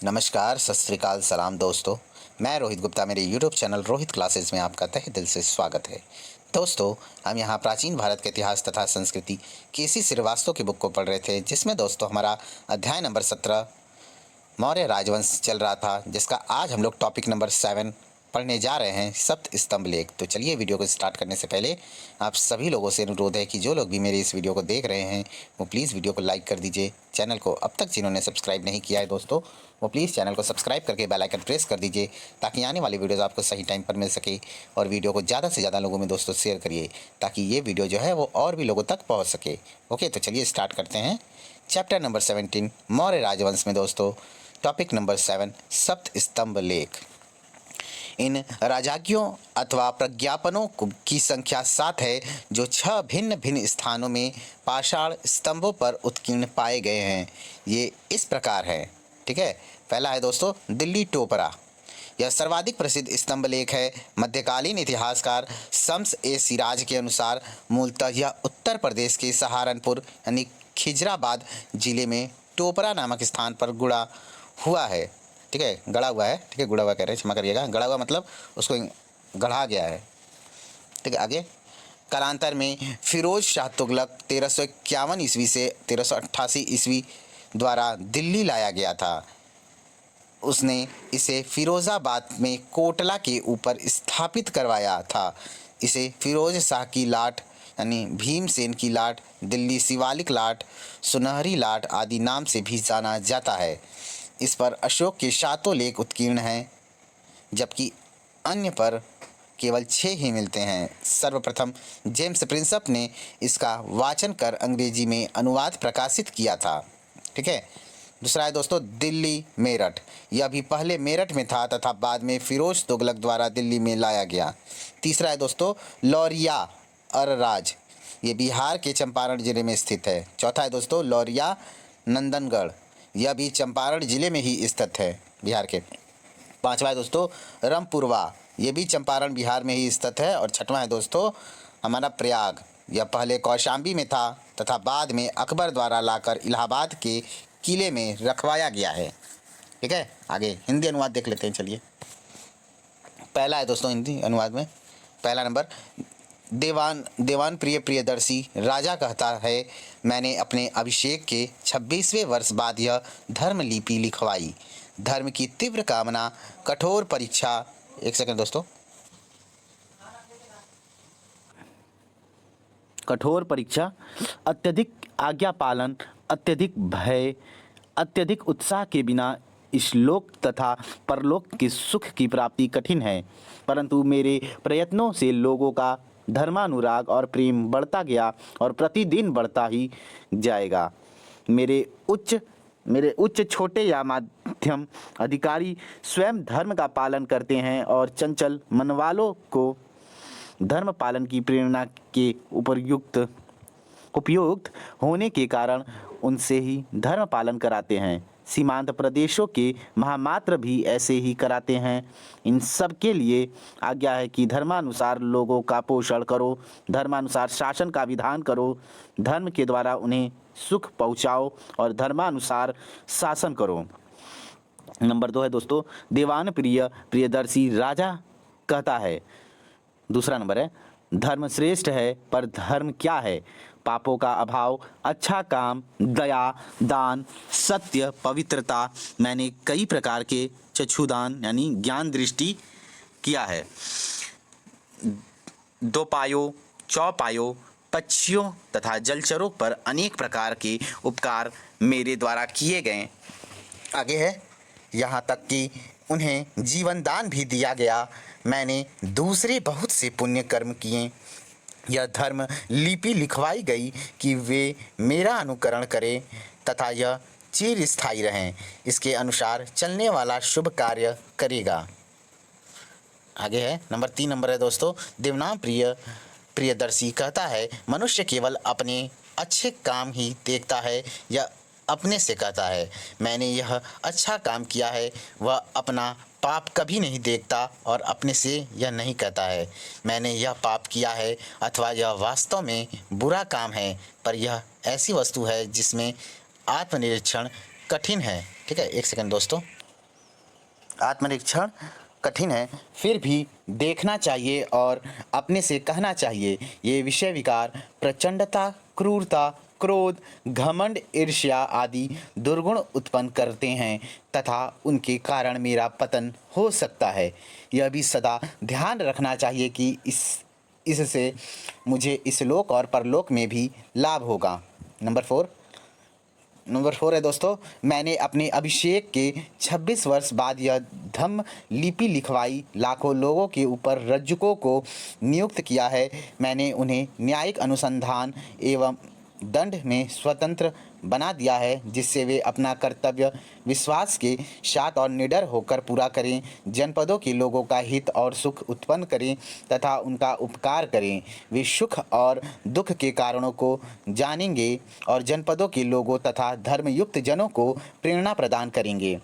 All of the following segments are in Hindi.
नमस्कार, सत श्री अकाल, सलाम दोस्तों। मैं रोहित गुप्ता, मेरे YouTube चैनल रोहित क्लासेस में आपका तहे दिल से स्वागत है। दोस्तों, हम यहाँ प्राचीन भारत के इतिहास तथा संस्कृति केसी श्रीवास्तव की बुक को पढ़ रहे थे, जिसमें दोस्तों हमारा अध्याय नंबर 17 मौर्य राजवंश चल रहा था, जिसका आज हम लोग टॉपिक नंबर 7 पढ़ने जा रहे हैं, सप्त स्तंभ लेख। तो चलिए, वीडियो को स्टार्ट करने से पहले आप सभी लोगों से अनुरोध है कि जो लोग भी मेरे इस वीडियो को देख रहे हैं वो प्लीज़ वीडियो को लाइक कर दीजिए। चैनल को अब तक जिन्होंने सब्सक्राइब नहीं किया है दोस्तों, वो प्लीज़ चैनल को सब्सक्राइब करके बेल आइकन प्रेस कर दीजिए, ताकि आने वाली वीडियोज़ आपको सही टाइम पर मिल सके। और वीडियो को ज़्यादा से ज़्यादा लोगों में दोस्तों शेयर करिए, ताकि ये वीडियो जो है वो और भी लोगों तक पहुँच सके। ओके, तो चलिए स्टार्ट करते हैं। चैप्टर नंबर 17 मौर्य राजवंश में दोस्तों टॉपिक नंबर 7 सप्त स्तंभ लेख। इन राजज्ञों अथवा प्रज्ञापनों की संख्या 7 है, जो 6 भिन्न भिन्न स्थानों में पाषाण स्तंभों पर उत्कीर्ण पाए गए हैं। ये इस प्रकार है, ठीक है। पहला है दोस्तों दिल्ली टोपरा। यह सर्वाधिक प्रसिद्ध स्तंभ लेख है। मध्यकालीन इतिहासकार शम्स ए सिराज के अनुसार मूलतः यह उत्तर प्रदेश के सहारनपुर यानी खिजराबाद जिले में टोपरा नामक स्थान पर गुड़ा हुआ है, ठीक है। गढ़ा हुआ है, ठीक है, गुड़ा हुआ कह रहे हैं, क्षमा करिएगा। गढ़ा हुआ मतलब उसको गढ़ा गया है, ठीक है। आगे कालांतर में फिरोज शाह तुगलक 1351 ईस्वी से 1388 ईस्वी द्वारा दिल्ली लाया गया था। उसने इसे फिरोज़ाबाद में कोटला के ऊपर स्थापित करवाया था। इसे फिरोज शाह की लाट यानी भीमसेन की लाट, दिल्ली शिवालिक लाट, सुनहरी लाट आदि नाम से भी जाना जाता है। इस पर अशोक के 7 लेख उत्कीर्ण हैं, जबकि अन्य पर केवल 6 ही मिलते हैं। सर्वप्रथम जेम्स प्रिंसप ने इसका वाचन कर अंग्रेजी में अनुवाद प्रकाशित किया था, ठीक है। दूसरा है दोस्तों दिल्ली मेरठ। यह भी पहले मेरठ में था तथा बाद में फिरोज तुगलक द्वारा दिल्ली में लाया गया। तीसरा है दोस्तों लौरिया अरराज। ये बिहार के चंपारण जिले में स्थित है। चौथा है दोस्तों लौरिया नंदनगढ़। यह भी चंपारण जिले में ही स्थित है, बिहार के। पांचवा है दोस्तों रामपुरवा। ये भी चंपारण बिहार में ही स्थित है। और छठवां है दोस्तों हमारा प्रयाग। यह पहले कौशाम्बी में था तथा बाद में अकबर द्वारा लाकर इलाहाबाद के किले में रखवाया गया है, ठीक है। आगे हिंदी अनुवाद देख लेते हैं, चलिए। पहला है दोस्तों हिंदी अनुवाद में, पहला नंबर देवान प्रिय प्रियदर्शी राजा कहता है, मैंने अपने अभिषेक के 26वें वर्ष बाद यह धर्म लिपि लिखवाई। धर्म की तीव्र कामना, कठोर परीक्षा, एक सेकंड दोस्तों, कठोर परीक्षा, अत्यधिक आज्ञा पालन, अत्यधिक भय, अत्यधिक उत्साह के बिना इस लोक तथा परलोक के सुख की प्राप्ति कठिन है। परंतु मेरे प्रयत्नों से लोगों का धर्मानुराग और प्रेम बढ़ता गया और प्रतिदिन बढ़ता ही जाएगा। मेरे उच्च छोटे या मध्यम अधिकारी स्वयं धर्म का पालन करते हैं और चंचल मन वालों को धर्म पालन की प्रेरणा के उपयुक्त होने के कारण उनसे ही धर्म पालन कराते हैं। सीमांत प्रदेशों के महामात्र भी ऐसे ही कराते हैं। इन सब के लिए आज्ञा है कि धर्मानुसार लोगों का पोषण करो, धर्मानुसार शासन का विधान करो, धर्म के द्वारा उन्हें सुख पहुँचाओ और धर्मानुसार शासन करो। नंबर 2 है दोस्तों देवान प्रियदर्शी राजा कहता है। दूसरा नंबर है धर्म श्रेष्ठ है, पर धर्म क्या है? पापों का अभाव, अच्छा काम, दया, दान, सत्य, पवित्रता। मैंने कई प्रकार के चक्षुदान यानी ज्ञान दृष्टि किया है। दोपायों, चौपायों, पक्षियों तथा जलचरों पर अनेक प्रकार के उपकार मेरे द्वारा किए गए। आगे है यहाँ तक कि उन्हें जीवन दान भी दिया गया। मैंने दूसरे बहुत से पुण्य कर्म किए। यह धर्म लिपि लिखवाई गई कि वे मेरा अनुकरण करें तथा यह चिरस्थायी रहें। इसके अनुसार चलने वाला शुभ कार्य करेगा। आगे है नंबर 3 नंबर है दोस्तों देवनाम प्रियदर्शी कहता है, मनुष्य केवल अपने अच्छे काम ही देखता है या अपने से कहता है, मैंने यह अच्छा काम किया है। वह अपना पाप कभी नहीं देखता और अपने से यह नहीं कहता है, मैंने यह पाप किया है, अथवा यह वास्तव में बुरा काम है। पर यह ऐसी वस्तु है जिसमें आत्मनिरीक्षण कठिन है। ठीक है, एक सेकंड दोस्तों, आत्मनिरीक्षण कठिन है, फिर भी देखना चाहिए और अपने से कहना चाहिए, ये विषय विकार, प्रचंडता, क्रूरता, क्रोध, घमंड, ईर्ष्या आदि दुर्गुण उत्पन्न करते हैं तथा उनके कारण मेरा पतन हो सकता है। यह भी सदा ध्यान रखना चाहिए कि इससे मुझे इस लोक और परलोक में भी लाभ होगा। नंबर 4 है दोस्तों, मैंने अपने अभिषेक के 26 वर्ष बाद यह धम्म लिपि लिखवाई, लाखों लोगों के ऊपर रज्जुकों को नियुक्त किया है। मैंने उन्हें न्यायिक अनुसंधान एवं दंड में स्वतंत्र बना दिया है, जिससे वे अपना कर्तव्य विश्वास के साथ और निडर होकर पूरा करें, जनपदों के लोगों का हित और सुख उत्पन्न करें तथा उनका उपकार करें। वे सुख और दुख के कारणों को जानेंगे और जनपदों के लोगों तथा धर्मयुक्त जनों को प्रेरणा प्रदान करेंगे,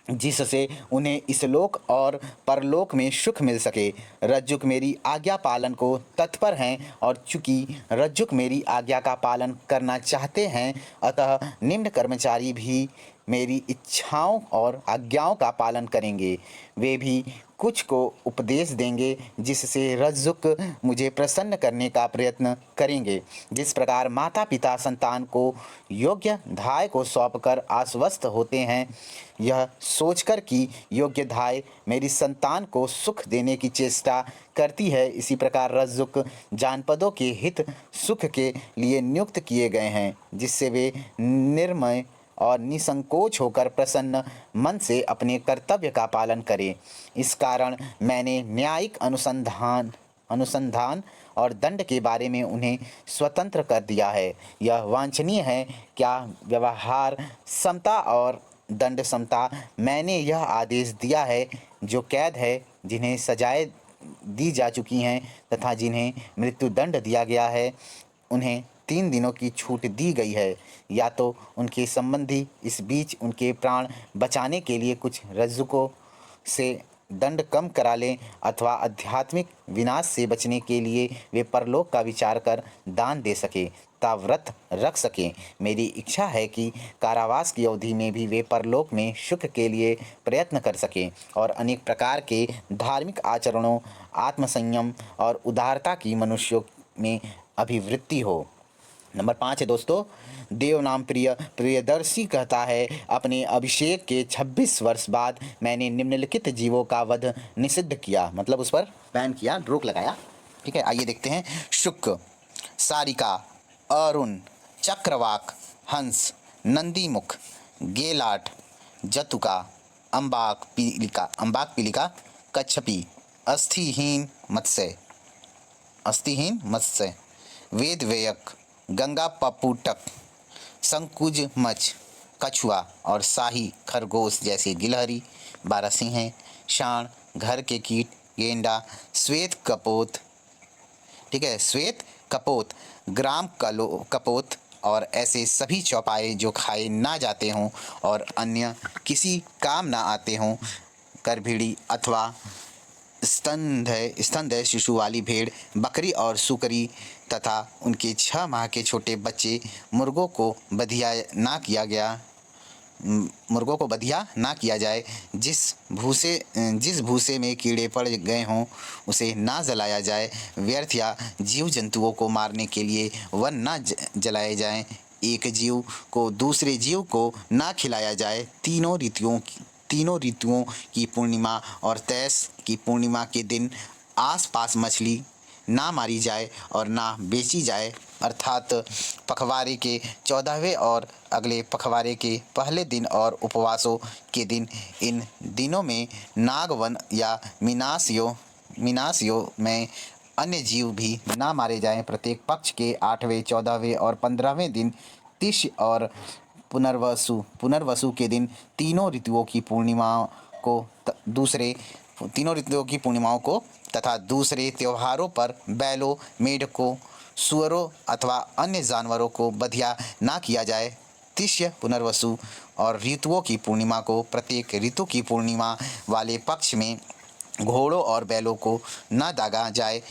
जिससे उन्हें इस लोक और परलोक में सुख मिल सके। रज्जुक मेरी आज्ञा पालन को तत्पर हैं और चूंकि रज्जुक मेरी आज्ञा का पालन करना चाहते हैं, अतः निम्न कर्मचारी भी मेरी इच्छाओं और आज्ञाओं का पालन करेंगे। वे भी कुछ को उपदेश देंगे, जिससे रज्जुक मुझे प्रसन्न करने का प्रयत्न करेंगे। जिस प्रकार माता पिता संतान को योग्य धाय को सौंपकर आश्वस्त होते हैं, यह सोचकर कि योग्य धाय मेरी संतान को सुख देने की चेष्टा करती है, इसी प्रकार रज्जुक जानपदों के हित सुख के लिए नियुक्त किए गए हैं, जिससे वे निर्मय और निसंकोच होकर प्रसन्न मन से अपने कर्तव्य का पालन करें। इस कारण मैंने न्यायिक अनुसंधान और दंड के बारे में उन्हें स्वतंत्र कर दिया है। यह वांछनीय है क्या व्यवहार समता और दंड समता। मैंने यह आदेश दिया है, जो कैद है, जिन्हें सजाएं दी जा चुकी हैं तथा जिन्हें मृत्युदंड दिया गया है, उन्हें 3 दिनों की छूट दी गई है। या तो उनके संबंधी इस बीच उनके प्राण बचाने के लिए कुछ रज्जुकों से दंड कम करा लें, अथवा आध्यात्मिक विनाश से बचने के लिए वे परलोक का विचार कर दान दे सके ता व्रत रख सकें। मेरी इच्छा है कि कारावास की अवधि में भी वे परलोक में सुख के लिए प्रयत्न कर सकें और अनेक प्रकार के धार्मिक आचरणों, आत्मसंयम और उदारता की मनुष्यों में अभिवृत्ति हो। नंबर 5 है दोस्तों, देव नाम प्रियदर्शी कहता है, अपने अभिषेक के 26 वर्ष बाद मैंने निम्नलिखित जीवों का वध निषिद्ध किया, मतलब उस पर बैन किया, रोक लगाया। ठीक है, आइए देखते हैं। शुक, सारिका, अरुण, चक्रवाक, हंस, नंदीमुख, गेलाट, जतुका, अम्बाक पीलिका, कच्छपी, अस्थिहीन मत्स्य, वेदवेयक, गंगा पपुटक, संकुज मछ, कछुआ और शाही खरगोश जैसे गिलहरी, बारहसिंह, शाण, घर के कीट, गेंडा, श्वेत कपोत, ठीक है, श्वेत कपोत, ग्राम कपोत और ऐसे सभी चौपाए जो खाए ना जाते हों और अन्य किसी काम ना आते हों, करभिड़ी अथवा स्तनद शिशु वाली भेड़, बकरी और सुकरी तथा उनके 6 माह के छोटे बच्चे, मुर्गों को बधिया ना किया जाए, जिस भूसे में कीड़े पड़ गए हों उसे ना जलाया जाए, व्यर्थ या जीव जंतुओं को मारने के लिए वन ना जलाए जाएं, एक जीव को दूसरे जीव को ना खिलाया जाए, तीनों ऋतुओं की पूर्णिमा और तैस की पूर्णिमा के दिन आसपास मछली ना मारी जाए और ना बेची जाए, अर्थात पखवाड़े के 14वें और अगले पखवाड़े के पहले दिन और उपवासों के दिन। इन दिनों में नागवन या मीनासियों में अन्य जीव भी ना मारे जाएं। प्रत्येक पक्ष के 8वें, 14वें और 15वें दिन तिथि और पुनर्वसु के दिन तीनों ऋतुओं की पूर्णिमाओं को तथा दूसरे त्योहारों पर बैलों, मेढकों, सुअरों अथवा अन्य जानवरों को बधिया ना किया जाए। तिथि, पुनर्वसु और ऋतुओं की पूर्णिमा को प्रत्येक ऋतु की पूर्णिमा वाले पक्ष में घोड़ों और बैलों को न दागा जाए।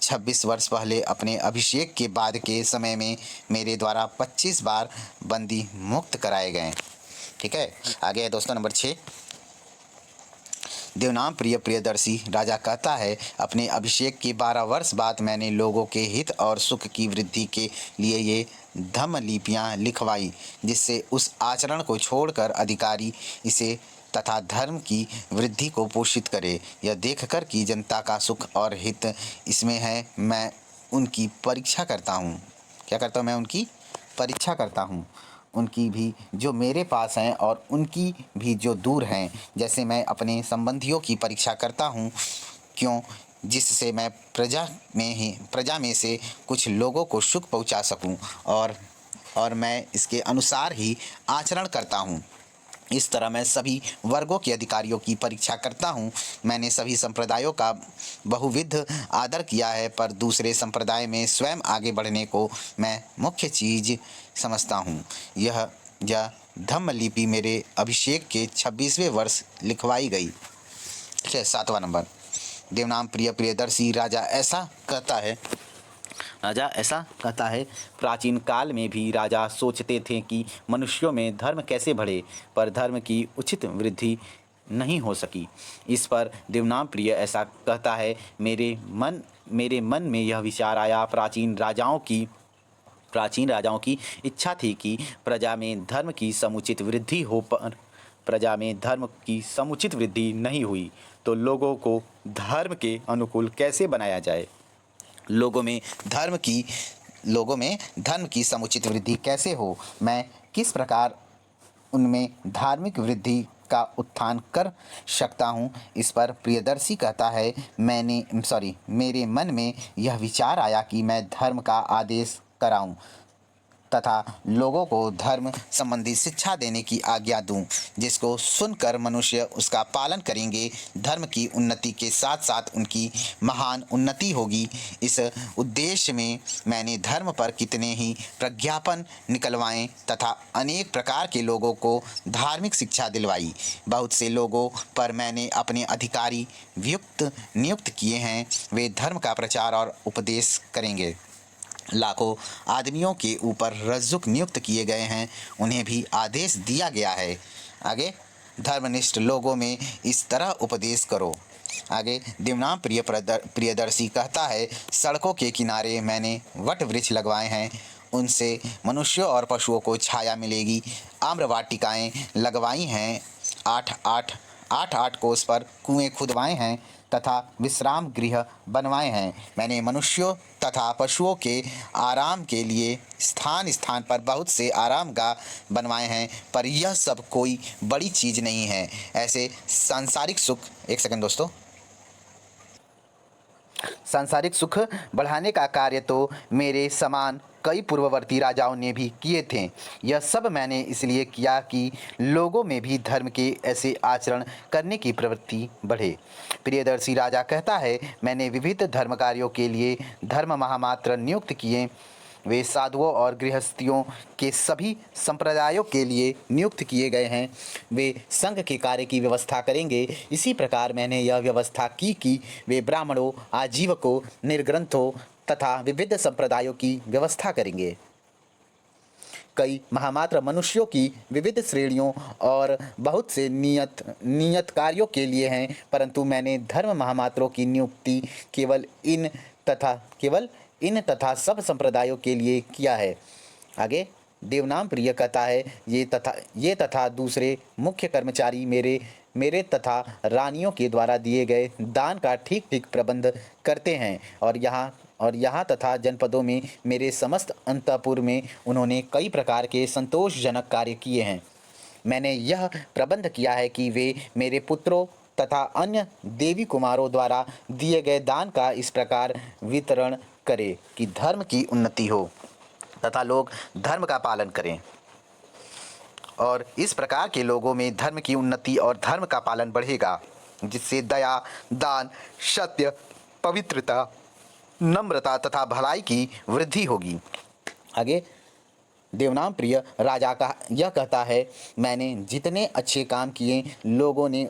26 वर्ष पहले अपने अभिषेक के बाद के समय में मेरे द्वारा 25 बार बंदी मुक्त कराए गए। ठीक है, आगे है दोस्तों नंबर 6। देवनाम प्रिय प्रियदर्शी राजा कहता है, अपने अभिषेक के 12 वर्ष बाद मैंने लोगों के हित और सुख की वृद्धि के लिए ये धम्म लिपियाँ लिखवाई, जिससे उस आचरण को छोड़कर अधिकारी इसे तथा धर्म की वृद्धि को पोषित करे। यह देखकर कि जनता का सुख और हित इसमें है, मैं उनकी परीक्षा करता हूँ। क्या करता हूँ? मैं उनकी परीक्षा करता हूँ, उनकी भी जो मेरे पास हैं और उनकी भी जो दूर हैं, जैसे मैं अपने संबंधियों की परीक्षा करता हूँ। क्यों? जिससे मैं प्रजा में से कुछ लोगों को सुख पहुँचा सकूँ, और मैं इसके अनुसार ही आचरण करता हूँ। इस तरह मैं सभी वर्गों के अधिकारियों की परीक्षा करता हूँ। मैंने सभी संप्रदायों का बहुविध आदर किया है, पर दूसरे संप्रदाय में स्वयं आगे बढ़ने को मैं मुख्य चीज़ समझता हूँ। यह धम्म लिपि मेरे अभिषेक के 26वें वर्ष लिखवाई गई। 7वां नंबर। देवनाम प्रिय प्रियदर्शी राजा ऐसा कहता है, प्राचीन काल में भी राजा सोचते थे कि मनुष्यों में धर्म कैसे बढ़े, पर धर्म की उचित वृद्धि नहीं हो सकी। इस पर देवनाम प्रिय ऐसा कहता है, मेरे मन में यह विचार आया, प्राचीन राजाओं की इच्छा थी कि प्रजा में धर्म की समुचित वृद्धि हो, पर प्रजा में धर्म की समुचित वृद्धि नहीं हुई, तो लोगों को धर्म के अनुकूल कैसे बनाया जाए। लोगों में धर्म की समुचित वृद्धि कैसे हो, मैं किस प्रकार उनमें धार्मिक वृद्धि का उत्थान कर सकता हूँ। इस पर प्रियदर्शी कहता है, मेरे मन में यह विचार आया कि मैं धर्म का आदेश कराऊँ तथा लोगों को धर्म संबंधी शिक्षा देने की आज्ञा दूं, जिसको सुनकर मनुष्य उसका पालन करेंगे। धर्म की उन्नति के साथ साथ उनकी महान उन्नति होगी। इस उद्देश्य में मैंने धर्म पर कितने ही प्रज्ञापन निकलवाए तथा अनेक प्रकार के लोगों को धार्मिक शिक्षा दिलवाई। बहुत से लोगों पर मैंने अपने अधिकारी नियुक्त किए हैं, वे धर्म का प्रचार और उपदेश करेंगे। लाखों आदमियों के ऊपर रज्जुक नियुक्त किए गए हैं, उन्हें भी आदेश दिया गया है। आगे, धर्मनिष्ठ लोगों में इस तरह उपदेश करो। आगे, देवनाम प्रियदर्शी कहता है, सड़कों के किनारे मैंने वट वृक्ष लगवाए हैं, उनसे मनुष्यों और पशुओं को छाया मिलेगी। आम्र वाटिकाएँ लगवाई हैं, आठ कोस पर कुएं खुदवाए हैं तथा विश्राम गृह बनवाए हैं। मैंने मनुष्यों तथा पशुओं के आराम के लिए स्थान स्थान पर बहुत से आरामगाह बनवाए हैं, पर यह सब कोई बड़ी चीज़ नहीं है। ऐसे सांसारिक सुख, एक सेकंड दोस्तों, सांसारिक सुख बढ़ाने का कार्य तो मेरे समान कई पूर्ववर्ती राजाओं ने भी किए थे। यह सब मैंने इसलिए किया कि लोगों में भी धर्म के ऐसे आचरण करने की प्रवृत्ति बढ़े। प्रियदर्शी राजा कहता है, मैंने विविध धर्म कार्यों के लिए धर्म महामात्र नियुक्त किए। वे साधुओं और गृहस्थियों के सभी संप्रदायों के लिए नियुक्त किए गए हैं। वे संघ के कार्य की व्यवस्था करेंगे। इसी प्रकार मैंने यह व्यवस्था की कि वे ब्राह्मणों, आजीवकों, निर्ग्रंथों तथा विविध संप्रदायों की व्यवस्था करेंगे। कई महामात्र मनुष्यों की विविध श्रेणियों और बहुत से नियत कार्यों के लिए हैं, परंतु मैंने धर्म महामात्रों की नियुक्ति केवल इन तथा सब संप्रदायों के लिए किया है। आगे, देवनाम प्रिय कहता है, ये तथा दूसरे मुख्य कर्मचारी मेरे तथा रानियों के द्वारा दिए गए दान का ठीक ठीक प्रबंध करते हैं, और यहाँ तथा जनपदों में मेरे समस्त अंतःपुर में उन्होंने कई प्रकार के संतोषजनक कार्य किए हैं। मैंने यह प्रबंध किया है कि वे मेरे पुत्रों तथा अन्य देवी कुमारों द्वारा दिए गए दान का इस प्रकार वितरण करें कि धर्म की उन्नति हो तथा लोग धर्म का पालन करें, और इस प्रकार के लोगों में धर्म की उन्नति और धर्म का पालन बढ़ेगा, जिससे दया, दान, सत्य, पवित्रता, नम्रता तथा भलाई की वृद्धि होगी। आगे, देवनाम प्रिय राजा का यह कहता है, मैंने जितने अच्छे काम किए लोगों ने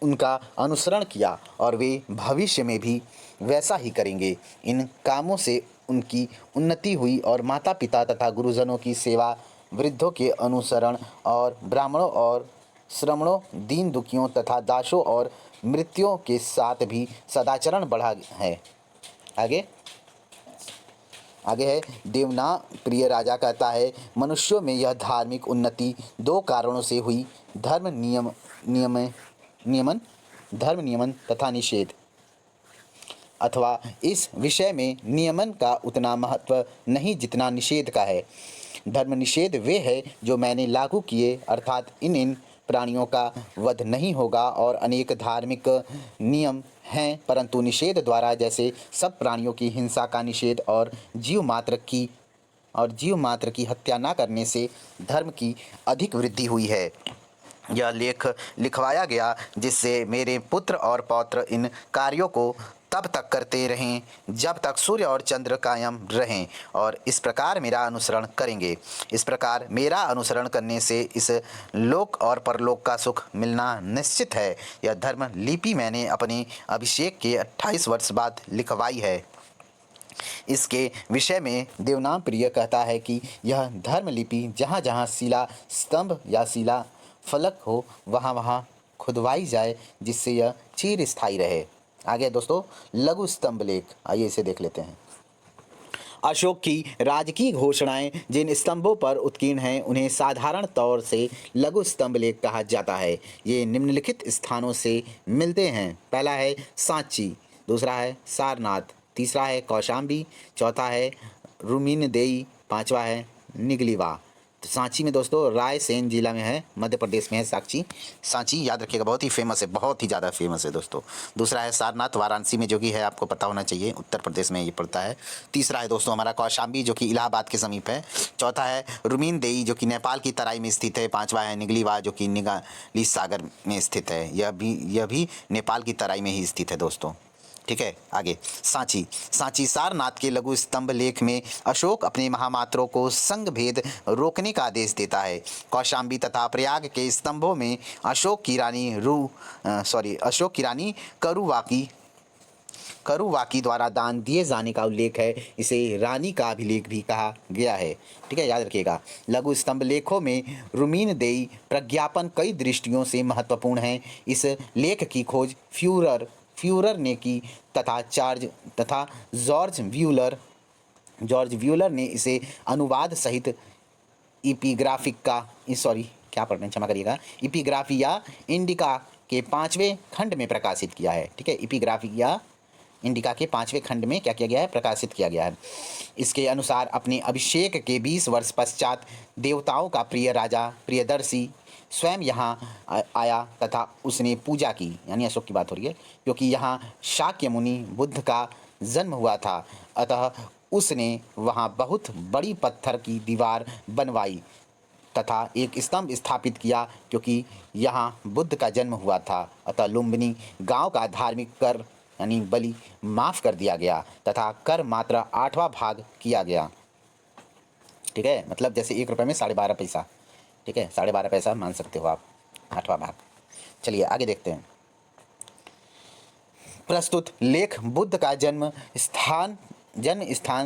उनका अनुसरण किया और वे भविष्य में भी वैसा ही करेंगे। इन कामों से उनकी उन्नति हुई और माता पिता तथा गुरुजनों की सेवा, वृद्धों के अनुसरण और ब्राह्मणों और श्रमणों, दीन दुखियों तथा दासों और मृत्युओं के साथ भी सदाचरण बढ़ा है। आगे आगे है देवना प्रिय राजा कहता है, मनुष्यों में यह धार्मिक उन्नति दो कारणों से हुई, धर्म नियमन तथा निषेध। अथवा इस विषय में नियमन का उतना महत्व नहीं जितना निषेध का है। धर्म निषेध वे है जो मैंने लागू किए, अर्थात इन प्राणियों का वध नहीं होगा और अनेक धार्मिक नियम हैं, परंतु निषेध द्वारा जैसे सब प्राणियों की हिंसा का निषेध और जीव मात्र की हत्या न करने से धर्म की अधिक वृद्धि हुई है। यह लेख लिखवाया गया जिससे मेरे पुत्र और पौत्र इन कार्यों को तब तक करते रहें जब तक सूर्य और चंद्र कायम रहें और इस प्रकार मेरा अनुसरण करेंगे। इस प्रकार मेरा अनुसरण करने से इस लोक और परलोक का सुख मिलना निश्चित है। यह धर्म लिपि मैंने अपने अभिषेक के 28 वर्ष बाद लिखवाई है। इसके विषय में देवनाम प्रिय कहता है कि यह धर्म लिपि जहाँ जहाँ शिला स्तंभ या शिला फलक हो वहाँ वहाँ खुदवाई जाए, जिससे यह चिर स्थायी रहे। आगे दोस्तों लघु स्तंभ लेख, आइए इसे देख लेते हैं। अशोक की राजकीय घोषणाएं जिन स्तंभों पर उत्कीर्ण हैं उन्हें साधारण तौर से लघु स्तंभ लेख कहा जाता है। ये निम्नलिखित स्थानों से मिलते हैं। पहला है सांची, दूसरा है सारनाथ, तीसरा है कौशाम्बी, चौथा है रुमिनदेई, पांचवा है निगलीवा। तो सांची में दोस्तों रायसेन जिला में है, मध्य प्रदेश में है सांची याद रखिएगा, बहुत ही फेमस है, बहुत ही ज़्यादा फेमस है दोस्तों। दूसरा है सारनाथ, वाराणसी में जो कि है, आपको पता होना चाहिए, उत्तर प्रदेश में ये पड़ता है। तीसरा है दोस्तों हमारा कौशाम्बी जो कि इलाहाबाद के समीप है। चौथा है रुमिनदेई जो कि नेपाल की तराई में स्थित है। पाँचवा है निगलीवा जो कि निगाली सागर में स्थित है। यह भी नेपाल की तराई में ही स्थित है दोस्तों। ठीक है। आगे सांची सारनाथ के लघु स्तंभ लेख में अशोक अपने महामात्रों को संघ भेद रोकने का आदेश देता है। कौशाम्बी तथा प्रयाग के स्तंभों में अशोक की रानी करुवाकी द्वारा दान दिए जाने का उल्लेख है। इसे रानी का अभिलेख भी कहा गया है। ठीक है, याद रखिएगा। लघु स्तंभ लेखों में रुमिनदेई प्रज्ञापन कई दृष्टियों से महत्वपूर्ण है। इस लेख की खोज फ्यूरर ने की तथा जॉर्ज व्यूलर ने इसे अनुवाद सहित इपिग्राफिया इंडिका के 5वें खंड में प्रकाशित किया है। ठीक है, इपिग्राफिया इंडिका के 5वें खंड में क्या किया गया है? प्रकाशित किया गया है। इसके अनुसार अपने अभिषेक के 20 वर्ष पश्चात देवताओं का प्रिय राजा प्रियदर्शी स्वयं यहाँ आया तथा उसने पूजा की, यानी अशोक की बात हो रही है, क्योंकि यहाँ शाक्य मुनि बुद्ध का जन्म हुआ था। अतः उसने वहाँ बहुत बड़ी पत्थर की दीवार बनवाई तथा एक स्तंभ स्थापित किया, क्योंकि यहाँ बुद्ध का जन्म हुआ था। अतः लुम्बिनी गांव का धार्मिक कर यानी बलि माफ़ कर दिया गया तथा कर मात्र 8वां भाग किया गया। ठीक है, मतलब जैसे 1 रुपये में 12.5 पैसा। ठीक है, 12.5 पैसा मान सकते हो आप, 8वां भाग। चलिए आगे देखते हैं। प्रस्तुत लेख बुद्ध का जन्म स्थान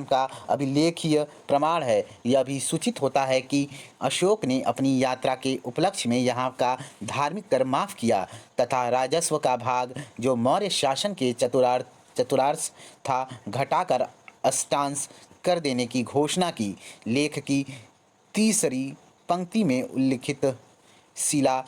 का अभिलेखीय प्रमाण है। यह भी सूचित होता है कि अशोक ने अपनी यात्रा के उपलक्ष्य में यहाँ का धार्मिक कर माफ़ किया तथा राजस्व का भाग जो मौर्य शासन के चतुर्थांश था घटाकर अष्टांश कर देने की घोषणा की। लेख की तीसरी पंक्ति में उल्लिखित शिला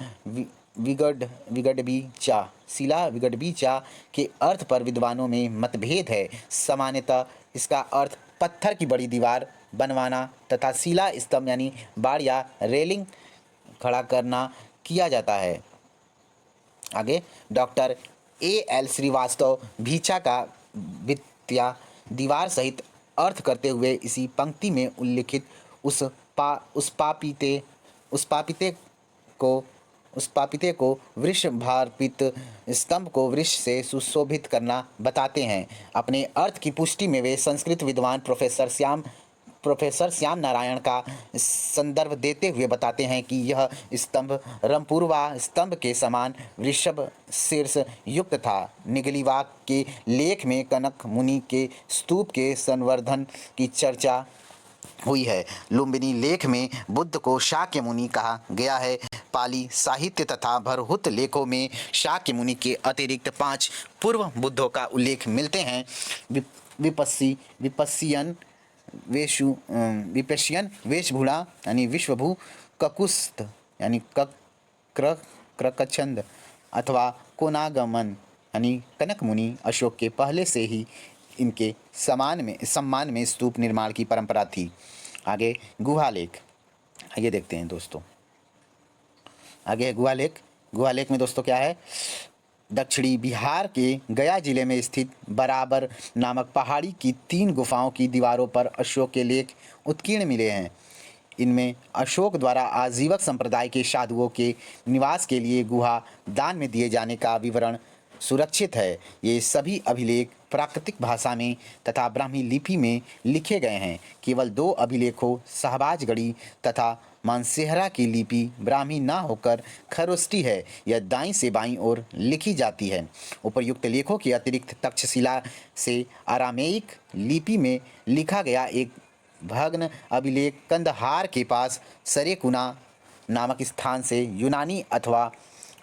विगडबीचा के अर्थ पर विद्वानों में मतभेद है। सामान्यतः इसका अर्थ पत्थर की बड़ी दीवार बनवाना तथा शिला स्तंभ यानी बाड़ या रेलिंग खड़ा करना किया जाता है। आगे डॉक्टर A.L. श्रीवास्तव भीचा का वित्या दीवार सहित अर्थ करते हुए इसी पंक्ति में उल्लिखित उस पापिते को वृक्ष भार्पित स्तंभ को वृक्ष से सुशोभित करना बताते हैं। अपने अर्थ की पुष्टि में वे संस्कृत विद्वान प्रोफेसर श्याम नारायण का संदर्भ देते हुए बताते हैं कि यह स्तंभ रंपूर्वा स्तंभ के समान वृषभ शीर्ष युक्त था। निगलीवा के लेख में कनक मुनि के स्तूप के संवर्धन की चर्चा हुई है। लुम्बिनी लेख में बुद्ध को शाक्य मुनि कहा गया है। पाली साहित्य तथा भरहुत लेखों में शाक्य मुनि के अतिरिक्त 5 पूर्व बुद्धों का उल्लेख मिलते हैं। विपस्सियन विपश्यन वेशभूषा यानी विश्वभू, ककुस्त यानी क्रकछंद अथवा कोनागमन यानी कनक मुनि, अशोक के पहले से ही इनके सम्मान में स्तूप निर्माण की परंपरा थी। आगे गुहालेख, आइए देखते हैं दोस्तों। आगे है गुहालेख। गुहालेख में दोस्तों क्या है, दक्षिणी बिहार के गया जिले में स्थित बराबर नामक पहाड़ी की 3 गुफाओं की दीवारों पर अशोक के लेख उत्कीर्ण मिले हैं। इनमें अशोक द्वारा आजीवक संप्रदाय के साधुओं के निवास के लिए गुहा दान में दिए जाने का विवरण सुरक्षित है। ये सभी अभिलेख प्राकृतिक भाषा में तथा ब्राह्मी लिपि में लिखे गए हैं। केवल 2 अभिलेखों शहबाजगढ़ी तथा मानसेहरा की लिपि ब्राह्मी न होकर खरोष्टी है। यह दाईं से बाईं ओर लिखी जाती है। उपर्युक्त लेखों के अतिरिक्त तक्षशिला से अरामेइक लिपि में लिखा गया एक भग्न अभिलेख कंदहार के पास सरेकुना नामक स्थान से यूनानी अथवा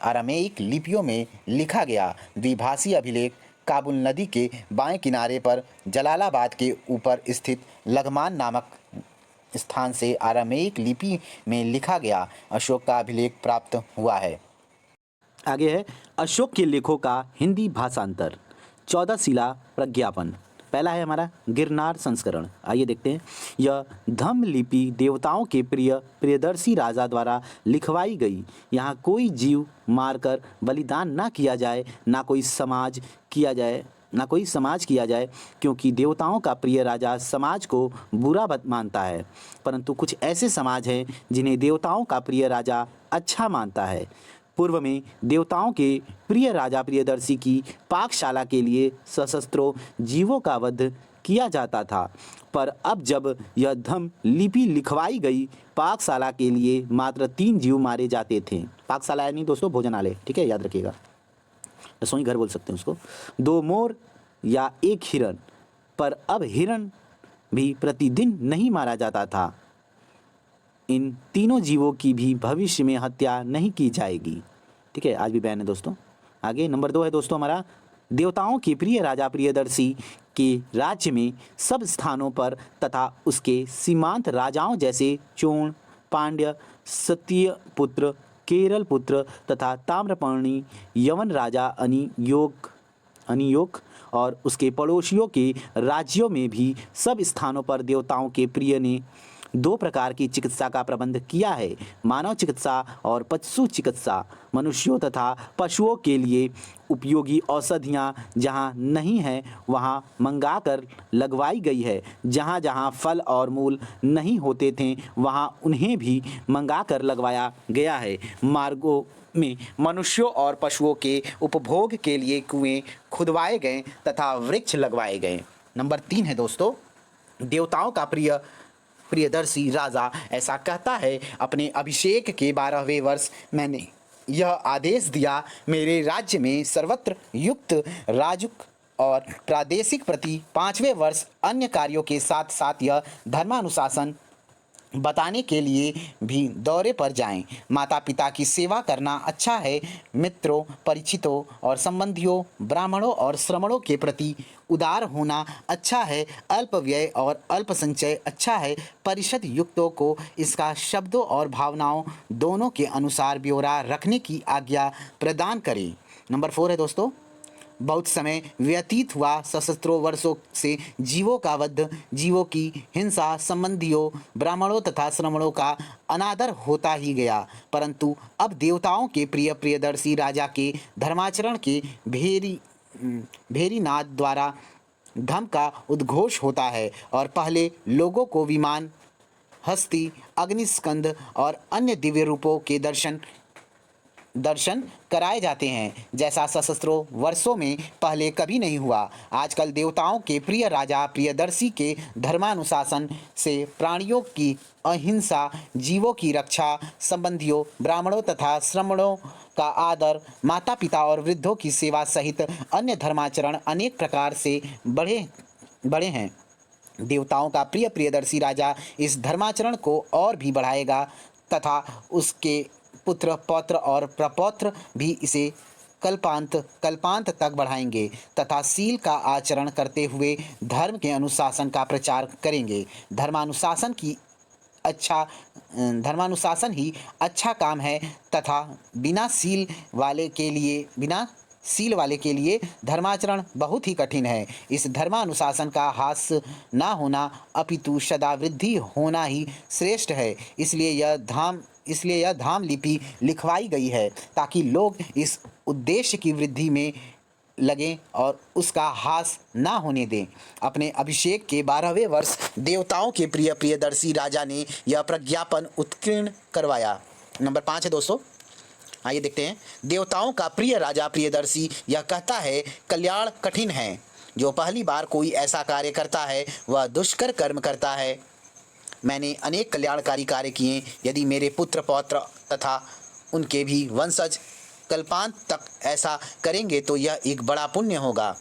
अरामेइक लिपियों में लिखा गया द्विभाषी अभिलेख काबुल नदी के बाएं किनारे पर जलालाबाद के ऊपर स्थित लघमान नामक स्थान से अरामेइक लिपि में लिखा गया अशोक का अभिलेख प्राप्त हुआ है। आगे है अशोक के लेखों का हिंदी भाषांतर। 14 शिला प्रज्ञापन। पहला है हमारा गिरनार संस्करण। आइए देखते हैं। यह धम्म लिपि देवताओं के प्रियदर्शी राजा द्वारा लिखवाई गई। यहाँ कोई जीव मारकर बलिदान ना किया जाए, ना कोई समाज किया जाए, क्योंकि देवताओं का प्रिय राजा समाज को बुरा मानता है, परंतु कुछ ऐसे समाज हैं जिन्हें देवताओं का प्रिय राजा अच्छा मानता है। पूर्व में देवताओं के प्रिय राजा प्रियदर्शी की पाकशाला के लिए सशस्त्रों जीवों का वध किया जाता था, पर अब जब यह धम्म लिपि लिखवाई गई, पाकशाला के लिए मात्र 3 जीव मारे जाते थे। पाकशाला यानी दोस्तों भोजनालय, ठीक है, याद रखिएगा, रसोई घर बोल सकते हैं उसको। 2 मोर या 1 हिरण, पर अब हिरण भी प्रतिदिन नहीं मारा जाता था। इन तीनों जीवों की भी भविष्य में हत्या नहीं की जाएगी, ठीक है, आज भी बैन है दोस्तों। आगे नंबर 2 है दोस्तों हमारा देवताओं के प्रिय राजा प्रियदर्शी के राज्य में सब स्थानों पर तथा उसके सीमांत राजाओं जैसे चोण, पांड्य, सत्यपुत्र, केरल पुत्र तथा ताम्रपर्णी, यवन राजा अनियोग और उसके पड़ोसियों के राज्यों में भी सब स्थानों पर देवताओं के प्रिय ने 2 प्रकार की चिकित्सा का प्रबंध किया है, मानव चिकित्सा और पशु चिकित्सा। मनुष्यों तथा पशुओं के लिए उपयोगी औषधियाँ जहाँ नहीं हैं वहाँ मंगाकर लगवाई गई है। जहाँ जहाँ फल और मूल नहीं होते थे वहाँ उन्हें भी मंगाकर लगवाया गया है। मार्गों में मनुष्यों और पशुओं के उपभोग के लिए कुएं खुदवाए गए तथा वृक्ष लगवाए गए। नंबर 3 है दोस्तों देवताओं का प्रियदर्शी राजा ऐसा कहता है, अपने अभिषेक के 12वें वर्ष मैंने यह आदेश दिया, मेरे राज्य में सर्वत्र युक्त राजुक और प्रादेशिक प्रति 5वें वर्ष अन्य कार्यों के साथ साथ यह धर्मानुशासन बताने के लिए भी दौरे पर जाएं। माता पिता की सेवा करना अच्छा है, मित्रों, परिचितों और संबंधियों, ब्राह्मणों और श्रमणों के प्रति उदार होना अच्छा है, अल्प व्यय और अल्प संचय अच्छा है। परिषद युक्तों को इसका शब्दों और भावनाओं दोनों के अनुसार ब्यौरा रखने की आज्ञा प्रदान करें। नंबर 4 है दोस्तों बहुत समय व्यतीत हुआ, सशस्त्रों वर्षों से जीवों का वध, जीवों की हिंसा, संबंधियों, ब्राह्मणों तथा श्रमणों का अनादर होता ही गया, परंतु अब देवताओं के प्रियदर्शी राजा के धर्माचरण के भेरी नाद द्वारा धम का उद्घोष होता है और पहले लोगों को विमान, हस्ती, अग्निस्कंद और अन्य दिव्य रूपों के दर्शन कराए जाते हैं, जैसा सशस्त्रों वर्षों में पहले कभी नहीं हुआ। आजकल देवताओं के प्रिय राजा प्रियदर्शी के धर्मानुशासन से प्राणियों की अहिंसा, जीवों की रक्षा, संबंधियों, ब्राह्मणों तथा श्रमणों का आदर, माता पिता और वृद्धों की सेवा सहित अन्य धर्माचरण अनेक प्रकार से बढ़े हैं। देवताओं का प्रियदर्शी राजा इस धर्माचरण को और भी बढ़ाएगा तथा उसके पुत्र, पौत्र और प्रपौत्र भी इसे कल्पांत तक बढ़ाएंगे तथा शील का आचरण करते हुए धर्म के अनुशासन का प्रचार करेंगे। धर्मानुशासन ही अच्छा काम है तथा बिना सील वाले के लिए धर्माचरण बहुत ही कठिन है। इस धर्मानुशासन का ह्रास ना होना अपितु सदा वृद्धि होना ही श्रेष्ठ है। इसलिए यह धाम लिपि लिखवाई गई है ताकि लोग इस उद्देश्य की वृद्धि में लगें और उसका ह्रास ना होने दें। अपने अभिषेक के 12वें वर्ष देवताओं के प्रियदर्शी राजा ने यह प्रज्ञापन उत्कीर्ण करवाया। नंबर 5 है दोस्तों, आइए देखते हैं। देवताओं का प्रिय राजा प्रियदर्शी यह कहता है, कल्याण कठिन है। जो पहली बार कोई ऐसा कार्य करता है वह दुष्कर कर्म करता है। मैंने अनेक कल्याणकारी कार्य किए। यदि मेरे पुत्र पौत्र तथा उनके भी वंशज कल्पांत तक ऐसा करेंगे तो यह एक बड़ा पुण्य होगा।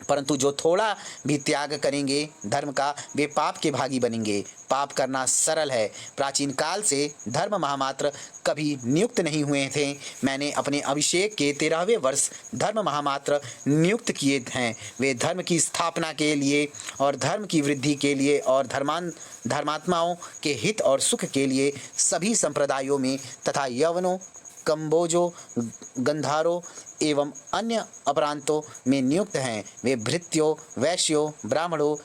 परंतु जो थोड़ा भी त्याग करेंगे धर्म का, वे पाप के भागी बनेंगे। पाप करना सरल है। प्राचीन काल से धर्म महामात्र कभी नियुक्त नहीं हुए थे। मैंने अपने अभिषेक के 13वें वर्ष धर्म महामात्र नियुक्त किए हैं। वे धर्म की स्थापना के लिए और धर्म की वृद्धि के लिए और धर्मात्माओं के हित और सुख के लिए सभी संप्रदायों में तथा यवनों, कंबोजों, गंधारों एवं अन्य अपरांतों में नियुक्त हैं। वे भृत्यों, वैश्यों, ब्राह्मणों,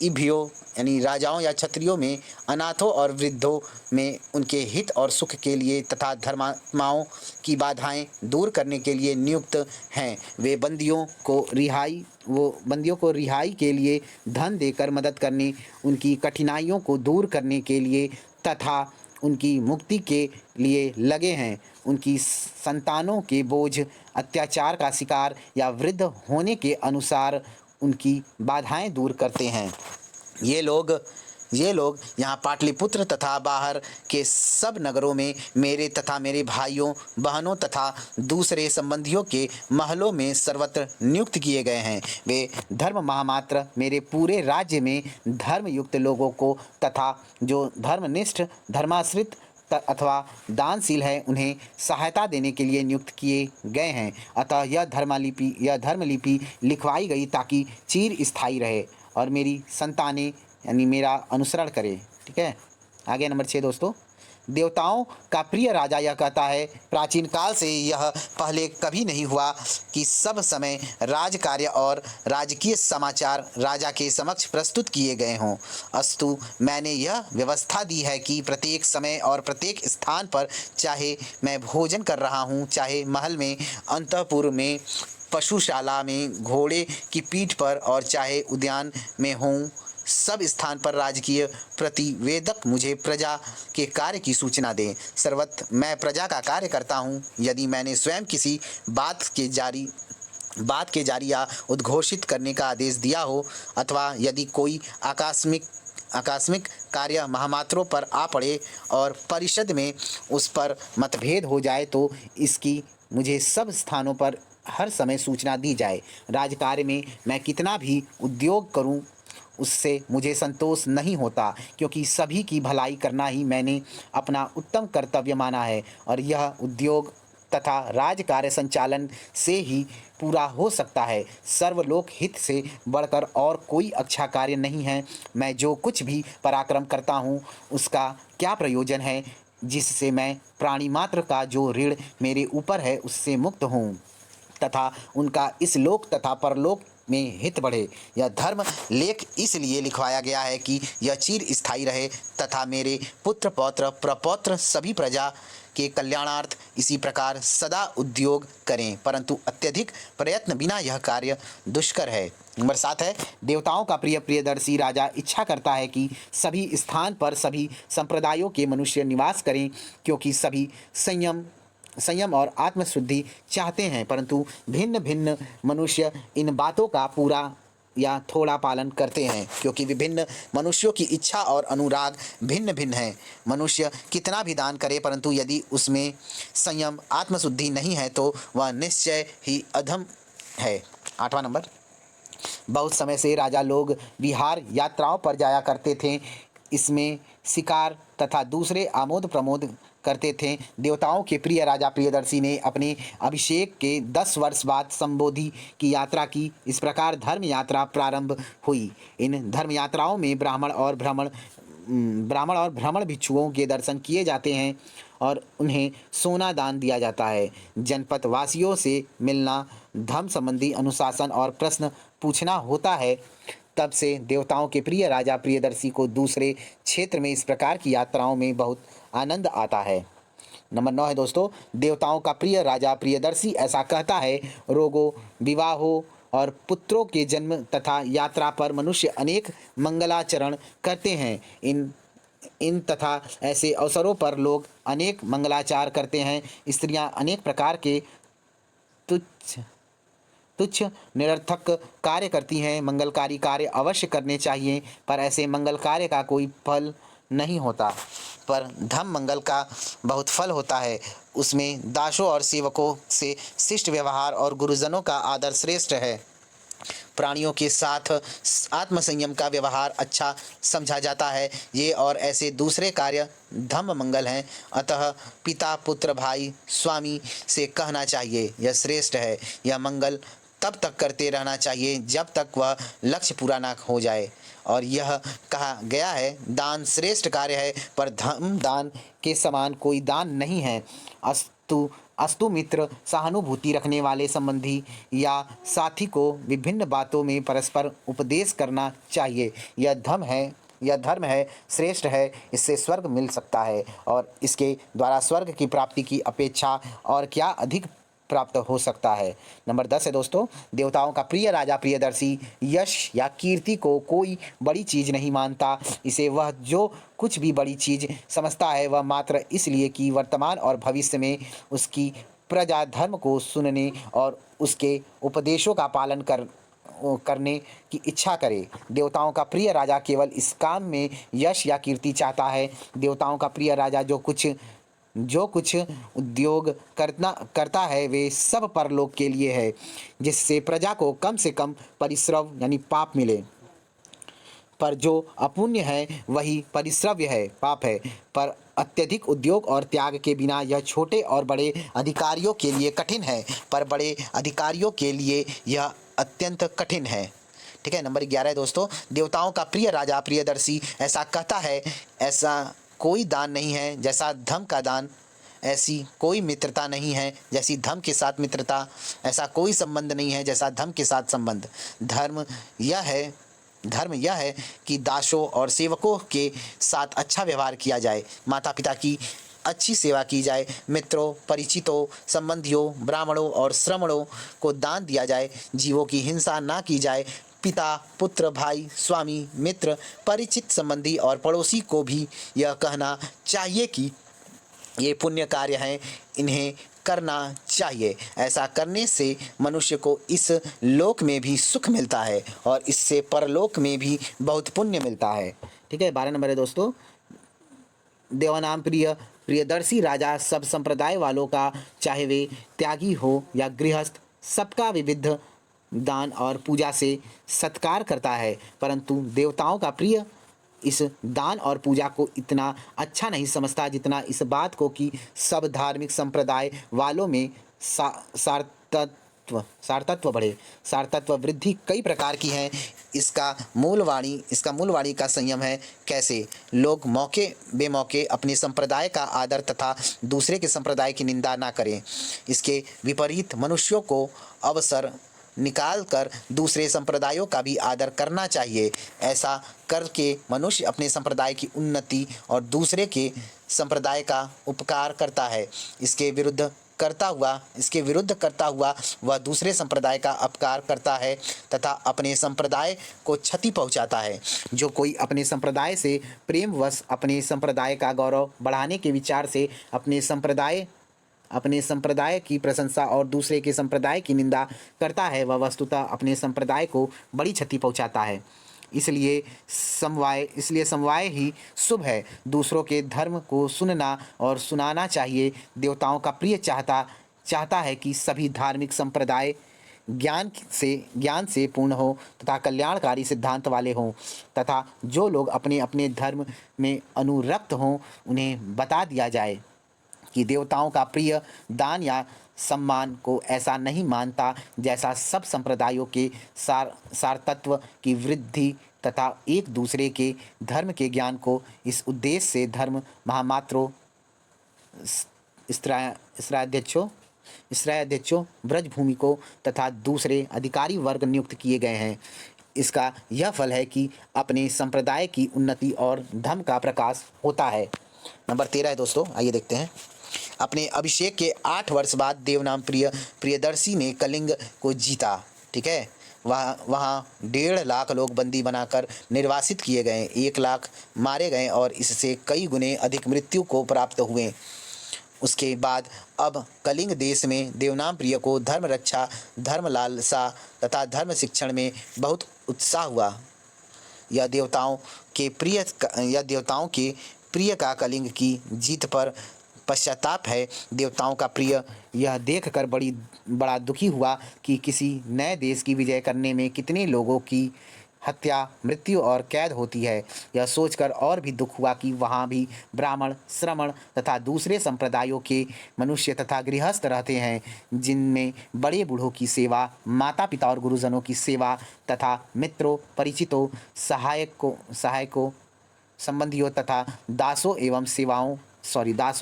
इभियों यानी राजाओं या क्षत्रियों में, अनाथों और वृद्धों में उनके हित और सुख के लिए तथा धर्मात्माओं की बाधाएं दूर करने के लिए नियुक्त हैं। वे बंदियों को रिहाई के लिए धन देकर मदद करने, उनकी कठिनाइयों को दूर करने के लिए तथा उनकी मुक्ति के लिए लगे हैं। उनकी संतानों के बोझ, अत्याचार का शिकार या वृद्ध होने के अनुसार उनकी बाधाएं दूर करते हैं। ये लोग यहाँ पाटलिपुत्र तथा बाहर के सब नगरों में मेरे तथा मेरे भाइयों, बहनों तथा दूसरे संबंधियों के महलों में सर्वत्र नियुक्त किए गए हैं। वे धर्म महामात्र मेरे पूरे राज्य में धर्मयुक्त लोगों को तथा जो धर्मनिष्ठ, धर्माश्रित अथवा दानशील है उन्हें सहायता देने के लिए नियुक्त किए गए हैं। अतः यह धर्मलिपि लिखवाई गई ताकि चिर स्थायी रहे और मेरी संतानें यानी मेरा अनुसरण करे। ठीक है, आगे नंबर 6 दोस्तों। देवताओं का प्रिय राजा यह कहता है, प्राचीन काल से यह पहले कभी नहीं हुआ कि सब समय राजकार्य और राजकीय समाचार राजा के समक्ष प्रस्तुत किए गए हों। अस्तु, मैंने यह व्यवस्था दी है कि प्रत्येक समय और प्रत्येक स्थान पर, चाहे मैं भोजन कर रहा हूँ, चाहे महल में, अंतःपुर में, पशुशाला में, घोड़े की पीठ पर और चाहे उद्यान में हूँ, सब स्थान पर राजकीय प्रतिवेदक मुझे प्रजा के कार्य की सूचना दें। सर्वत्र मैं प्रजा का कार्य करता हूँ। यदि मैंने स्वयं किसी बात के जारी या उद्घोषित करने का आदेश दिया हो अथवा यदि कोई आकस्मिक कार्य महामात्रों पर आ पड़े और परिषद में उस पर मतभेद हो जाए तो इसकी मुझे सब स्थानों पर हर समय सूचना दी जाए। राजकार्य में मैं कितना भी उद्योग करूं उससे मुझे संतोष नहीं होता, क्योंकि सभी की भलाई करना ही मैंने अपना उत्तम कर्तव्य माना है और यह उद्योग तथा राजकार्य संचालन से ही पूरा हो सकता है। सर्वलोक हित से बढ़कर और कोई अच्छा कार्य नहीं है। मैं जो कुछ भी पराक्रम करता हूँ उसका क्या प्रयोजन है, जिससे मैं प्राणी मात्र का जो ऋण मेरे ऊपर है उससे मुक्त हूँ तथा उनका इस लोक तथा परलोक में हित बढ़े। यह धर्म लेख इसलिए लिखवाया गया है कि यह चिर स्थायी रहे तथा मेरे पुत्र पौत्र प्रपौत्र सभी प्रजा के कल्याणार्थ इसी प्रकार सदा उद्योग करें, परंतु अत्यधिक प्रयत्न बिना यह कार्य दुष्कर है। नंबर 7 है, देवताओं का प्रियदर्शी राजा इच्छा करता है कि सभी स्थान पर सभी संप्रदायों के मनुष्य निवास करें, क्योंकि सभी संयम और आत्मशुद्धि चाहते हैं, परंतु भिन्न भिन्न मनुष्य इन बातों का पूरा या थोड़ा पालन करते हैं, क्योंकि विभिन्न मनुष्यों की इच्छा और अनुराग भिन्न भिन्न हैं। मनुष्य कितना भी दान करे, परंतु यदि उसमें संयम, आत्मशुद्धि नहीं है तो वह निश्चय ही अधम है। 8वां नंबर, बहुत समय से राजा लोग विहार यात्राओं पर जाया करते थे। इसमें शिकार तथा दूसरे आमोद प्रमोद करते थे। देवताओं के प्रिय राजा प्रियदर्शी ने अपने अभिषेक के 10 वर्ष बाद संबोधि की यात्रा की। इस प्रकार धर्म यात्रा प्रारंभ हुई। इन धर्म यात्राओं में ब्राह्मण और भ्रमण भिक्षुओं के दर्शन किए जाते हैं और उन्हें सोना दान दिया जाता है। जनपद वासियों से मिलना, धर्म संबंधी अनुशासन और प्रश्न पूछना होता है। तब से देवताओं के प्रिय राजा प्रियदर्शी को दूसरे क्षेत्र में इस प्रकार की यात्राओं में बहुत आनंद आता है। नंबर 9 है दोस्तों, देवताओं का प्रिय राजा प्रियदर्शी ऐसा कहता है, रोगों, विवाहों और पुत्रों के जन्म तथा यात्रा पर मनुष्य अनेक मंगलाचरण करते हैं। इन तथा ऐसे अवसरों पर लोग अनेक मंगलाचार करते हैं। स्त्रियां अनेक प्रकार के तुच्छ तुच्छ निरर्थक कार्य करती हैं। मंगलकारी कार्य अवश्य करने चाहिए, पर ऐसे मंगल कार्य का कोई फल नहीं होता, पर धम्म मंगल का बहुत फल होता है। उसमें दासों और सेवकों से शिष्ट व्यवहार और गुरुजनों का आदर श्रेष्ठ है। प्राणियों के साथ आत्मसंयम का व्यवहार अच्छा समझा जाता है। ये और ऐसे दूसरे कार्य धम्म मंगल हैं। अतः पिता, पुत्र, भाई, स्वामी से कहना चाहिए, यह श्रेष्ठ है। यह मंगल तब तक करते रहना चाहिए जब तक वह लक्ष्य पूरा न हो जाए। और यह कहा गया है, दान श्रेष्ठ कार्य है, पर धर्म दान के समान कोई दान नहीं है। अस्तु मित्र, सहानुभूति रखने वाले संबंधी या साथी को विभिन्न बातों में परस्पर उपदेश करना चाहिए। यह धर्म है, श्रेष्ठ है। इससे स्वर्ग मिल सकता है और इसके द्वारा स्वर्ग की प्राप्ति की अपेक्षा और क्या अधिक प्राप्त हो सकता है। नंबर 10 है दोस्तों, देवताओं का प्रिय राजा प्रियदर्शी यश या कीर्ति को कोई बड़ी चीज़ नहीं मानता। इसे वह जो कुछ भी बड़ी चीज़ समझता है वह मात्र इसलिए कि वर्तमान और भविष्य में उसकी प्रजा धर्म को सुनने और उसके उपदेशों का पालन करने की इच्छा करे। देवताओं का प्रिय राजा केवल इस काम में यश या कीर्ति चाहता है। देवताओं का प्रिय राजा जो कुछ उद्योग करता है वे सब परलोक के लिए है, जिससे प्रजा को कम से कम परिश्रम यानी पाप मिले। पर जो अपुण्य है वही परिश्रव्य है, पाप है। पर अत्यधिक उद्योग और त्याग के बिना यह छोटे और बड़े अधिकारियों के लिए कठिन है, पर बड़े अधिकारियों के लिए यह अत्यंत कठिन है। ठीक है। नंबर 11 है दोस्तों, देवताओं का प्रिय राजा प्रियदर्शी ऐसा कहता है, ऐसा कोई दान नहीं है जैसा धर्म का दान, ऐसी कोई मित्रता नहीं है जैसी धर्म के साथ मित्रता, ऐसा कोई संबंध नहीं है जैसा धर्म के साथ संबंध। धर्म यह है कि दासों और सेवकों के साथ अच्छा व्यवहार किया जाए, माता पिता की अच्छी सेवा की जाए, मित्रों, परिचितों, संबंधियों, ब्राह्मणों और श्रमणों को दान दिया जाए, जीवों की हिंसा ना की जाए। पिता, पुत्र, भाई, स्वामी, मित्र, परिचित, संबंधी और पड़ोसी को भी यह कहना चाहिए कि ये पुण्य कार्य हैं, इन्हें करना चाहिए। ऐसा करने से मनुष्य को इस लोक में भी सुख मिलता है और इससे परलोक में भी बहुत पुण्य मिलता है। ठीक है। 12 नंबर है दोस्तों, देवानाम प्रियदर्शी राजा सब संप्रदाय वालों का, चाहे वे त्यागी हो या गृहस्थ, सबका विविध दान और पूजा से सत्कार करता है। परंतु देवताओं का प्रिय इस दान और पूजा को इतना अच्छा नहीं समझता जितना इस बात को कि सब धार्मिक संप्रदाय वालों में सारतत्व बढ़े। सारतत्व वृद्धि कई प्रकार की है। इसका मूल वाणी का संयम है। कैसे लोग मौके बेमौके अपने संप्रदाय का आदर तथा दूसरे के संप्रदाय की निंदा ना करें। इसके विपरीत मनुष्यों को अवसर निकाल कर दूसरे संप्रदायों का भी आदर करना चाहिए। ऐसा करके मनुष्य अपने संप्रदाय की उन्नति और दूसरे के संप्रदाय का उपकार करता है। इसके विरुद्ध करता हुआ वह दूसरे संप्रदाय का अपकार करता है तथा अपने संप्रदाय को क्षति पहुंचाता है। जो कोई अपने संप्रदाय से प्रेमवश अपने संप्रदाय का गौरव बढ़ाने के विचार से अपने संप्रदाय की प्रशंसा और दूसरे के संप्रदाय की निंदा करता है, वह वस्तुतः अपने संप्रदाय को बड़ी क्षति पहुंचाता है। इसलिए समवाय ही शुभ है। दूसरों के धर्म को सुनना और सुनाना चाहिए। देवताओं का प्रिय चाहता है कि सभी धार्मिक संप्रदाय ज्ञान से पूर्ण हो तथा कल्याणकारी सिद्धांत वाले हों, तथा जो लोग अपने अपने धर्म में अनुरक्त हों उन्हें बता दिया जाए। कि देवताओं का प्रिय दान या सम्मान को ऐसा नहीं मानता जैसा सब संप्रदायों के सारतत्व की वृद्धि तथा एक दूसरे के धर्म के ज्ञान को इस उद्देश्य से धर्म महामात्रों इसराध्यक्षों इसराध्यक्षों ब्रजभूमि को तथा दूसरे अधिकारी वर्ग नियुक्त किए गए हैं। इसका यह फल है कि अपने संप्रदाय की उन्नति और धर्म का प्रकाश होता है। नंबर 13 है दोस्तों, आइए देखते हैं। अपने अभिषेक के 8 वर्ष बाद देवनाम प्रियदर्शी ने कलिंग को जीता। ठीक है, वहाँ 1.5 लाख लोग बंदी बनाकर निर्वासित किए गए, 1 लाख मारे गए और इससे कई गुने अधिक मृत्यु को प्राप्त हुए। उसके बाद अब कलिंग देश में देवनाम प्रिय को धर्म रक्षा, धर्म लालसा तथा धर्म शिक्षण में बहुत उत्साह हुआ। यह देवताओं के प्रिय का कलिंग की जीत पर पश्चाताप है। देवताओं का प्रिय यह देखकर बड़ा दुखी हुआ कि किसी नए देश की विजय करने में कितने लोगों की हत्या, मृत्यु और कैद होती है। यह सोचकर और भी दुख हुआ कि वहाँ भी ब्राह्मण, श्रमण तथा दूसरे संप्रदायों के मनुष्य तथा गृहस्थ रहते हैं, जिनमें बड़े बूढ़ों की सेवा, माता पिता और गुरुजनों की सेवा तथा मित्रों, परिचितों, सहायकों, संबंधियों तथा दासों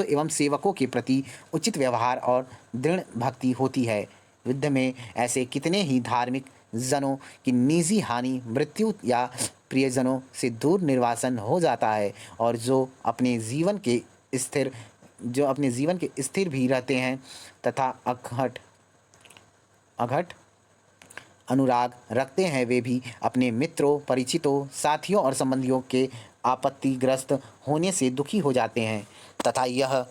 एवं सेवकों के प्रति उचित व्यवहार और दृढ़ भक्ति होती है। युद्ध में ऐसे कितने ही धार्मिक जनों की निजी हानि, मृत्यु या प्रियजनों से दूर निर्वासन हो जाता है, और जो अपने जीवन के स्थिर भी रहते हैं तथा अघट अनुराग रखते हैं, वे भी अपने मित्रों, परिचितों, साथियों और संबंधियों के आपत्तिग्रस्त होने से दुखी हो जाते हैं तथा यह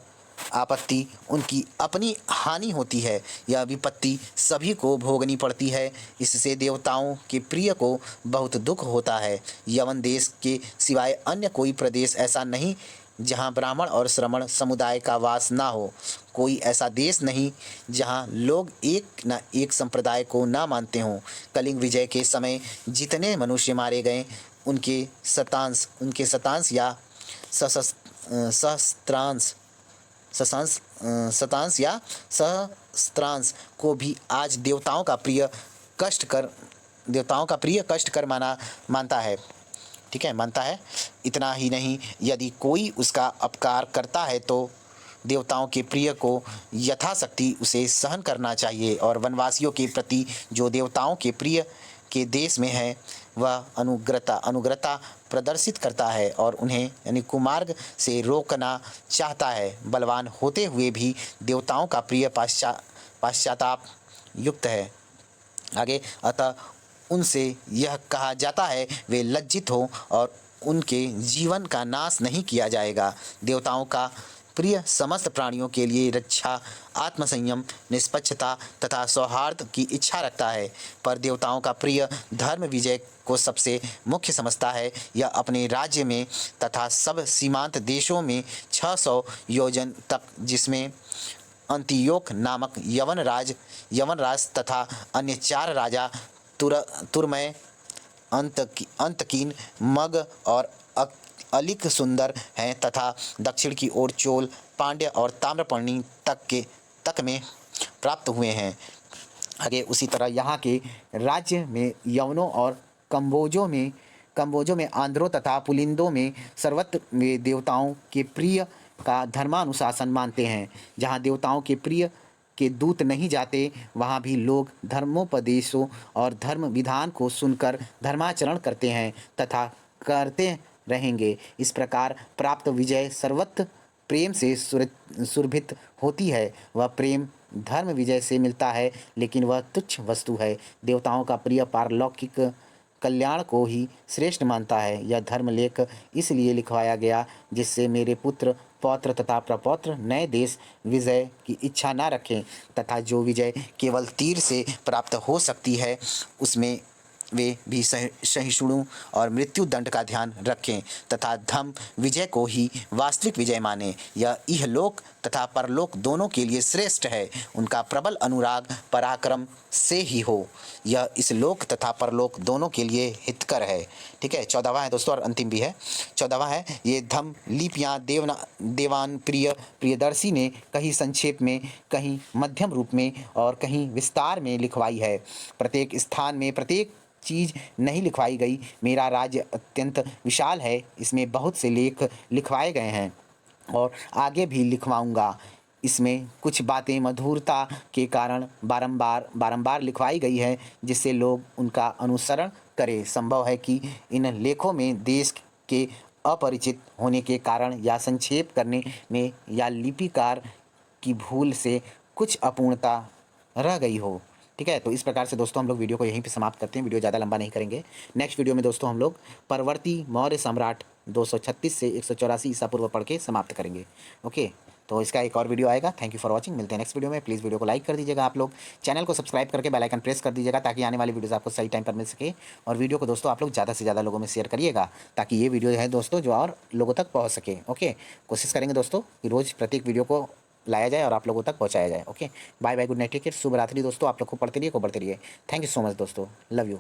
आपत्ति उनकी अपनी हानि होती है। यह विपत्ति सभी को भोगनी पड़ती है। इससे देवताओं के प्रिय को बहुत दुख होता है। यवन देश के सिवाय अन्य कोई प्रदेश ऐसा नहीं जहाँ ब्राह्मण और श्रमण समुदाय का वास ना हो। कोई ऐसा देश नहीं जहाँ लोग एक न एक संप्रदाय को ना मानते हों। कलिंग विजय के समय जितने मनुष्य मारे गए, उनके शतांश या सहस्त्रांश को भी आज देवताओं का प्रिय कष्टकर मानता है। ठीक है, मानता है। इतना ही नहीं, यदि कोई उसका अपकार करता है तो देवताओं के प्रिय को यथाशक्ति उसे सहन करना चाहिए, और वनवासियों के प्रति जो देवताओं के प्रिय के देश में है वह अनुग्रता प्रदर्शित करता है और उन्हें यानी कुमार्ग से रोकना चाहता है। बलवान होते हुए भी देवताओं का प्रिय पश्चाताप युक्त है। आगे, अतः उनसे यह कहा जाता है वे लज्जित हो और उनके जीवन का नाश नहीं किया जाएगा। देवताओं का प्रिय समस्त प्राणियों के लिए रक्षा, आत्मसंयम, निष्पक्षता तथा सौहार्द की इच्छा रखता है, पर देवताओं का प्रिय धर्म विजय को सबसे मुख्य समझता है। यह अपने राज्य में तथा सब सीमांत देशों में 600 योजन तक, जिसमें अंतियोक नामक यवन राज तथा अन्य 4 राजा तुरमय, अंतकीन, मग और अलिक सुंदर हैं तथा दक्षिण की ओर चोल, पांड्य और ताम्रपर्णी तक में प्राप्त हुए हैं। आगे उसी तरह यहाँ के राज्य में यवनों और कंबोजों में आंध्रों तथा पुलिंदों में सर्वत्र वे देवताओं के प्रिय का धर्मानुशासन मानते हैं। जहाँ देवताओं के प्रिय के दूत नहीं जाते, वहाँ भी लोग धर्मोपदेशों और धर्म विधान को सुनकर धर्माचरण करते हैं तथा करते रहेंगे। इस प्रकार प्राप्त विजय सर्वत्र प्रेम से सुरभित होती है। वह प्रेम धर्म विजय से मिलता है, लेकिन वह तुच्छ वस्तु है। देवताओं का प्रिय पारलौकिक कल्याण को ही श्रेष्ठ मानता है। यह धर्मलेख इसलिए लिखवाया गया जिससे मेरे पुत्र, पौत्र तथा प्रपौत्र नए देश विजय की इच्छा न रखें तथा जो विजय केवल तीर से प्राप्त हो सकती है उसमें वे भी सहिष्णु और मृत्यु दंड का ध्यान रखें तथा धम्म विजय को ही वास्तविक विजय माने। यह इहलोक तथा परलोक दोनों के लिए श्रेष्ठ है। उनका प्रबल अनुराग पराक्रम से ही हो। यह इस लोक तथा परलोक दोनों के लिए हितकर है। ठीक है, 14वां है दोस्तों और अंतिम भी है। 14वां है, ये धम्म लिपियाँ देवान प्रियदर्शी ने कहीं संक्षेप में, कहीं मध्यम रूप में और कहीं विस्तार में लिखवाई है। प्रत्येक स्थान में प्रत्येक चीज़ नहीं लिखवाई गई। मेरा राज्य अत्यंत विशाल है, इसमें बहुत से लेख लिखवाए गए हैं और आगे भी लिखवाऊंगा। इसमें कुछ बातें मधुरता के कारण बारंबार लिखवाई गई है जिससे लोग उनका अनुसरण करें। संभव है कि इन लेखों में देश के अपरिचित होने के कारण या संक्षेप करने में या लिपिकार की भूल से कुछ अपूर्णता रह गई हो। ठीक है, तो इस प्रकार से दोस्तों हम लोग वीडियो को यहीं पे समाप्त करते हैं। वीडियो ज़्यादा लंबा नहीं करेंगे। नेक्स्ट वीडियो में दोस्तों हम लोग परवर्ती मौर्य सम्राट 236 से 184 ईसा पूर्व पढ़ के समाप्त करेंगे। ओके, तो इसका एक और वीडियो आएगा। Thank you for watching. मिलते हैं नेक्स्ट वीडियो में। प्लीज़ वीडियो को लाइक कर दीजिएगा आप लोग, चैनल को सब्सक्राइब करके बेल आइकन प्रेस कर दीजिएगा ताकि आने वाली वीडियोस आपको सही टाइम पर मिल सके। और वीडियो को दोस्तों आप लोग ज़्यादा से ज़्यादा लोगों में शेयर करिएगा ताकि ये वीडियो है दोस्तों जो और लोगों तक पहुँच सके। ओके, कोशिश करेंगे दोस्तों कि रोज़ प्रत्येक वीडियो को लाया जाए और आप लोगों तक पहुँचाया जाए। Okay, bye bye, good night, take care, शुभ रात्रि दोस्तों। आप लोग को पढ़ते रहिए, को बढ़ते रहिए। थैंक यू सो मच दोस्तों, लव यू।